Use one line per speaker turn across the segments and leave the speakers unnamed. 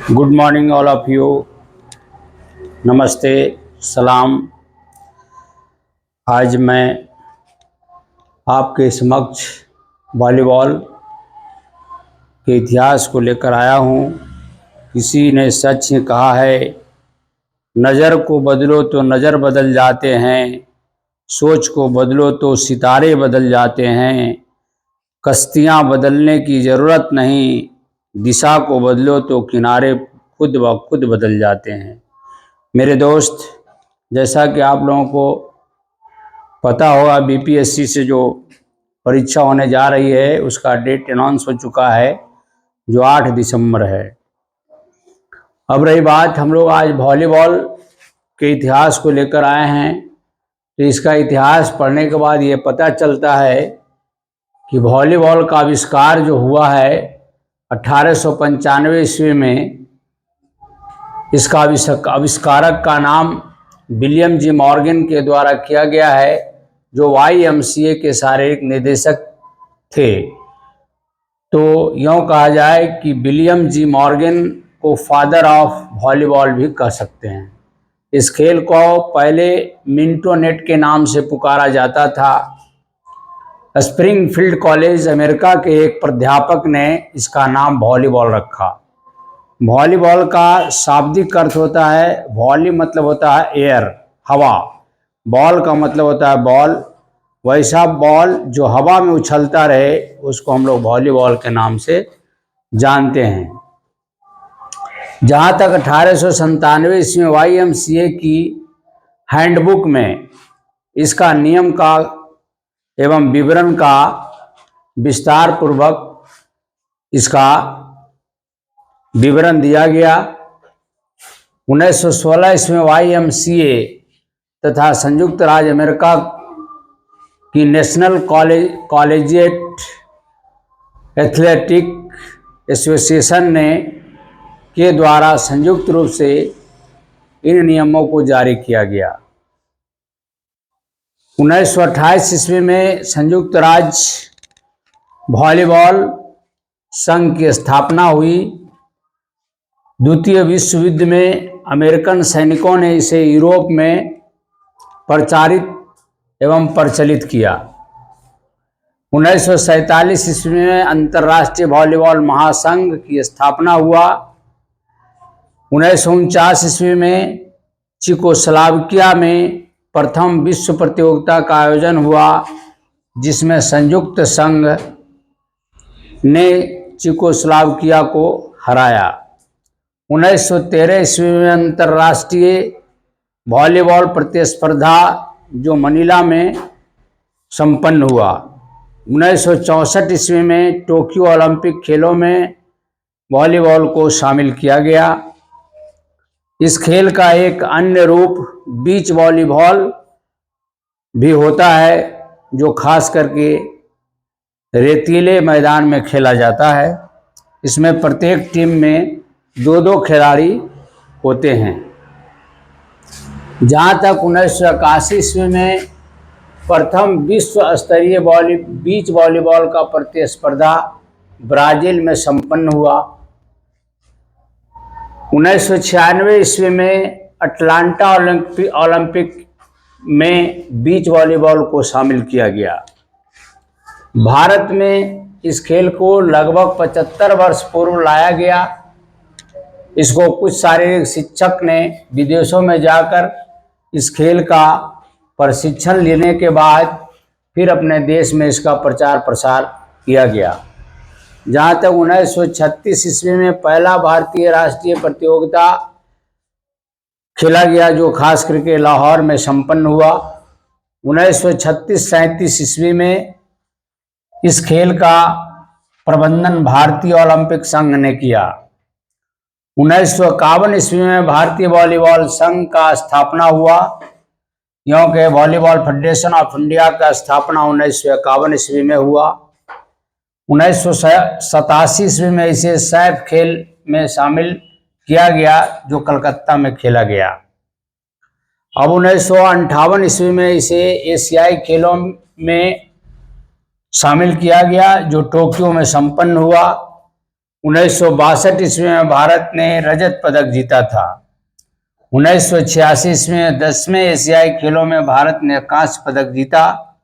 Good morning all of you. नमस्ते, सलाम। आज मैं आपके समक्ष वॉलीबॉल के इतिहास को लेकर आया हूँ। किसी ने सच ही कहा है, नज़र को बदलो तो नज़र बदल जाते हैं, सोच को बदलो तो सितारे बदल जाते हैं। कश्तियाँ बदलने की ज़रूरत नहीं, दिशा को बदलो तो किनारे खुद ब खुद बदल जाते हैं। मेरे दोस्त, जैसा कि आप लोगों को पता होगा, बीपीएससी से जो परीक्षा होने जा रही है उसका डेट अनाउंस हो चुका है, जो 8 दिसंबर है। अब रही बात, हम लोग आज वॉलीबॉल के इतिहास को लेकर आए हैं। तो इसका इतिहास पढ़ने के बाद ये पता चलता है कि वॉलीबॉल का आविष्कार जो हुआ है 1895 ईस्वी में, इसका आविष्कारक का नाम विलियम जी मॉर्गन के द्वारा किया गया है, जो YMCA के शारीरिक निदेशक थे। तो यूँ कहा जाए कि विलियम जी मॉर्गन को फादर ऑफ वॉलीबॉल भी कह सकते हैं। इस खेल को पहले मिंटो नेट के नाम से पुकारा जाता था। स्प्रिंगफील्ड कॉलेज अमेरिका के एक प्राध्यापक ने इसका नाम वॉलीबॉल रखा। वॉलीबॉल का शाब्दिक अर्थ होता है, वॉली मतलब होता है एयर, हवा, बॉल का मतलब होता है बॉल। वैसा बॉल जो हवा में उछलता रहे उसको हम लोग वॉलीबॉल के नाम से जानते हैं। जहाँ तक 1897 ईस्वी में YMCA की हैंडबुक में इसका नियम का एवं विवरण का विस्तार पूर्वक इसका विवरण दिया गया। 1916 ईस्वी में YMCA तथा संयुक्त राज्य अमेरिका की नेशनल कॉलेजिएट एथलेटिक एसोसिएशन ने के द्वारा संयुक्त रूप से इन नियमों को जारी किया गया। 1928 ईस्वी में संयुक्त राज्य वॉलीबॉल संघ की स्थापना हुई। द्वितीय विश्व युद्ध में अमेरिकन सैनिकों ने इसे यूरोप में प्रचारित एवं प्रचलित किया। 1947 ईस्वी में अंतर्राष्ट्रीय वॉलीबॉल महासंघ की स्थापना हुआ। 1949 ईस्वी में चेकोस्लोवाकिया में प्रथम विश्व प्रतियोगिता का आयोजन हुआ, जिसमें संयुक्त संघ ने चेकोस्लोवाकिया को हराया। 1913 ईस्वी में अंतर्राष्ट्रीय वॉलीबॉल प्रतिस्पर्धा जो मनीला में संपन्न हुआ। 1964 ईस्वी में टोक्यो ओलंपिक खेलों में वॉलीबॉल को शामिल किया गया। इस खेल का एक अन्य रूप बीच वॉलीबॉल भी होता है, जो खास करके रेतीले मैदान में खेला जाता है। इसमें प्रत्येक टीम में 2-2 खिलाड़ी होते हैं। जहाँ तक 1981 ईस्वी में प्रथम विश्व स्तरीय बीच वॉलीबॉल का प्रतिस्पर्धा ब्राजील में संपन्न हुआ। 1996 ईस्वी में अटलांटा ओलंपिक में बीच वॉलीबॉल को शामिल किया गया। भारत में इस खेल को लगभग 75 वर्ष पूर्व लाया गया। इसको कुछ शारीरिक शिक्षक ने विदेशों में जाकर इस खेल का प्रशिक्षण लेने के बाद फिर अपने देश में इसका प्रचार प्रसार किया गया। जहाँ तक 1936 ईस्वी में पहला भारतीय राष्ट्रीय प्रतियोगिता खेला गया, जो खास करके लाहौर में संपन्न हुआ। 1936-37 ईस्वी में इस खेल का प्रबंधन भारतीय ओलंपिक संघ ने किया। 1951 ईस्वी में भारतीय वॉलीबॉल संघ का स्थापना हुआ, क्योंकि वॉलीबॉल फेडरेशन ऑफ इंडिया का स्थापना 1951 ईस्वी में हुआ। 1987 ईस्वी में इसे सैफ खेल में शामिल किया गया, जो कलकत्ता में खेला गया। अब 1958 ईस्वी में इसे एशियाई खेलों में शामिल किया गया, जो टोक्यो में संपन्न हुआ। 1962 ईस्वी में भारत ने रजत पदक जीता था। 1986 ईस्वी में 10वें एशियाई खेलों में भारत ने कांस्य पदक जीता।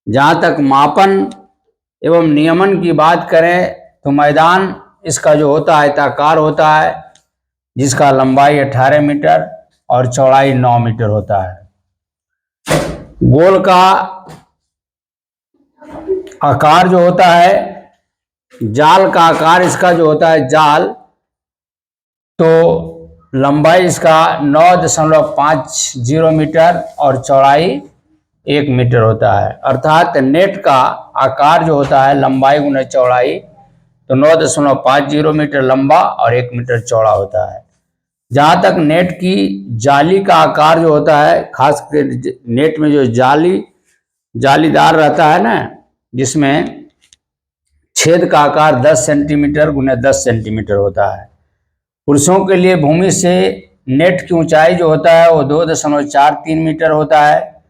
जहाँ तक मापन एवं नियमन की बात करें तो मैदान इसका जो होता है आयताकार होता है, जिसका लंबाई 18 मीटर और चौड़ाई 9 मीटर होता है। गोल का आकार जो होता है, जाल का आकार इसका जो होता है जाल, तो लंबाई इसका 9.50 मीटर और चौड़ाई 1 मीटर होता है। अर्थात नेट का आकार जो होता है लंबाई गुना चौड़ाई, तो 9.50 मीटर लंबा और 1 मीटर चौड़ा होता है। जहाँ तक नेट की जाली का आकार जो होता है, खास कर नेट में जो जालीदार रहता है ना, जिसमें छेद का आकार 10 सेंटीमीटर गुना 10 सेंटीमीटर होता है। पुरुषों के लिए भूमि से नेट की ऊंचाई जो होता है वो 2.43 मीटर होता है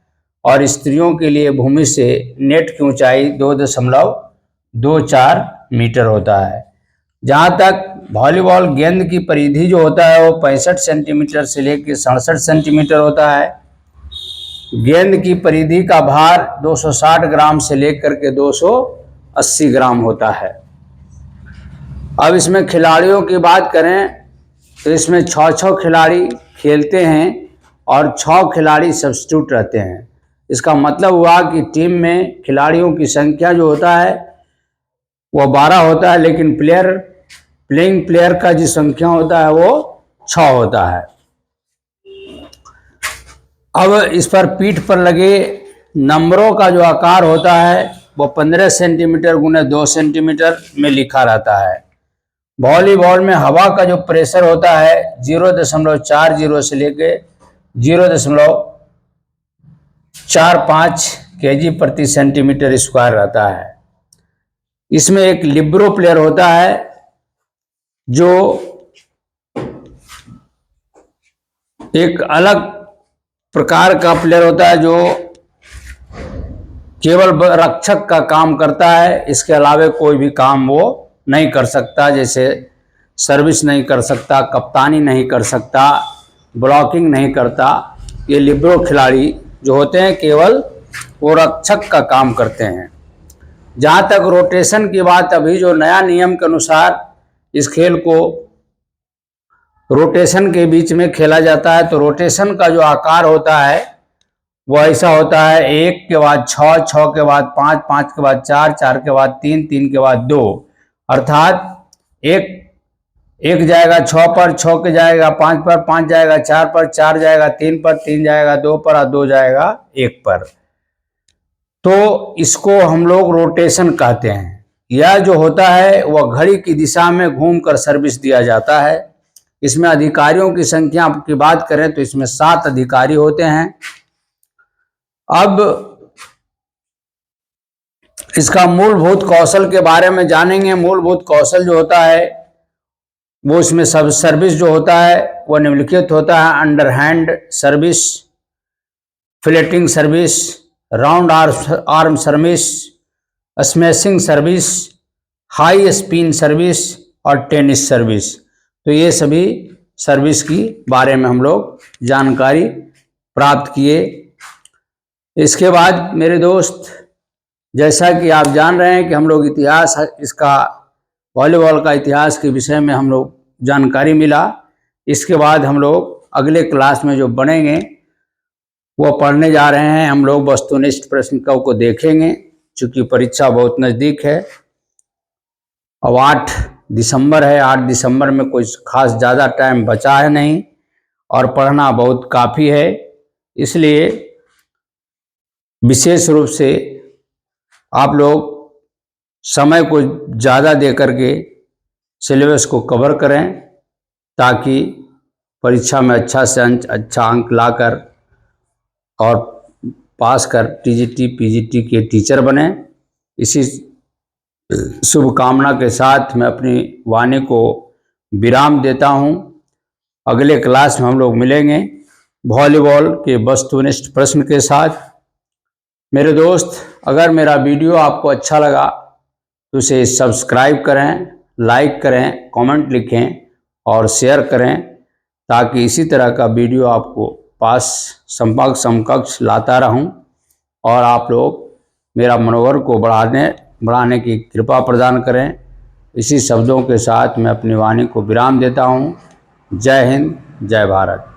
और स्त्रियों के लिए भूमि से नेट की ऊंचाई 2.24 मीटर होता है। जहाँ तक वॉलीबॉल गेंद की परिधि जो होता है वो 65 सेंटीमीटर से लेकर 67 सेंटीमीटर होता है। गेंद की परिधि का भार 260 ग्राम से लेकर के 280 ग्राम होता है। अब इसमें खिलाड़ियों की बात करें तो इसमें 6 खिलाड़ी खेलते हैं और 6 खिलाड़ी सब्स्टिट्यूट रहते हैं। इसका मतलब हुआ कि टीम में खिलाड़ियों की संख्या जो होता है वो 12 होता है, लेकिन प्लेइंग प्लेयर का जो संख्या होता है वो 6 होता है। अब इस पर पीठ पर लगे नंबरों का जो आकार होता है वो 15 सेंटीमीटर गुने 2 सेंटीमीटर में लिखा रहता है। वॉलीबॉल में हवा का जो प्रेशर होता है 0.40 से लेके 0.45 kg प्रति सेंटीमीटर स्क्वायर रहता है। इसमें एक लिब्रो प्लेयर होता है जो एक अलग प्रकार का प्लेयर होता है, जो केवल रक्षक का काम करता है। इसके अलावा कोई भी काम वो नहीं कर सकता, जैसे सर्विस नहीं कर सकता, कप्तानी नहीं कर सकता, ब्लॉकिंग नहीं करता। ये लिब्रो खिलाड़ी जो होते हैं केवल वो रक्षक का काम करते हैं। जहाँ तक रोटेशन की बात, अभी जो नया नियम के अनुसार इस खेल को रोटेशन के बीच में खेला जाता है, तो रोटेशन का जो आकार होता है वो ऐसा होता है 1 के बाद 6, 6 के बाद 5, 5 के बाद 4, 4 के बाद 3, 3 के बाद 2। अर्थात एक जाएगा 6 पर, 6 के जाएगा 5 पर, 5 जाएगा 4 पर, 4 जाएगा 3 पर, 3 जाएगा 2 पर और 2 जाएगा 1 पर। तो इसको हम लोग रोटेशन कहते हैं। यह जो होता है वह घड़ी की दिशा में घूमकर सर्विस दिया जाता है। इसमें अधिकारियों की संख्या की बात करें तो इसमें 7 अधिकारी होते हैं। अब इसका मूलभूत कौशल के बारे में जानेंगे। मूलभूत कौशल जो होता है वो इसमें सब सर्विस जो होता है वो निम्नलिखित होता है: underhand service, floating service, round arm service, smashing service, high spin service और टेनिस सर्विस। तो ये सभी सर्विस की बारे में हम लोग जानकारी प्राप्त किए। इसके बाद मेरे दोस्त, जैसा कि आप जान रहे हैं कि हम लोग इतिहास, इसका वॉलीबॉल का इतिहास के विषय में हम लोग जानकारी मिला। इसके बाद हम लोग अगले क्लास में जो बनेंगे वो पढ़ने जा रहे हैं। हम लोग वस्तुनिष्ठ प्रश्न को देखेंगे, चूँकि परीक्षा बहुत नज़दीक है। अब 8 दिसंबर है, 8 दिसंबर में कोई खास ज़्यादा टाइम बचा है नहीं और पढ़ना बहुत काफ़ी है। इसलिए विशेष रूप से आप लोग समय को ज़्यादा दे करके सिलेबस को कवर करें, ताकि परीक्षा में अच्छा अंक लाकर और पास कर टीजीटी पीजीटी के टीचर बने। इसी शुभकामना के साथ मैं अपनी वाणी को विराम देता हूं। अगले क्लास में हम लोग मिलेंगे वॉलीबॉल के वस्तुनिष्ठ प्रश्न के साथ। मेरे दोस्त, अगर मेरा वीडियो आपको अच्छा लगा तो इसे सब्सक्राइब करें, लाइक करें, कमेंट लिखें और शेयर करें, ताकि इसी तरह का वीडियो आपको पास संपर्क समकक्ष लाता रहूं और आप लोग मेरा मनोबल को बढ़ाने की कृपा प्रदान करें। इसी शब्दों के साथ मैं अपनी वाणी को विराम देता हूं। जय हिंद, जय भारत।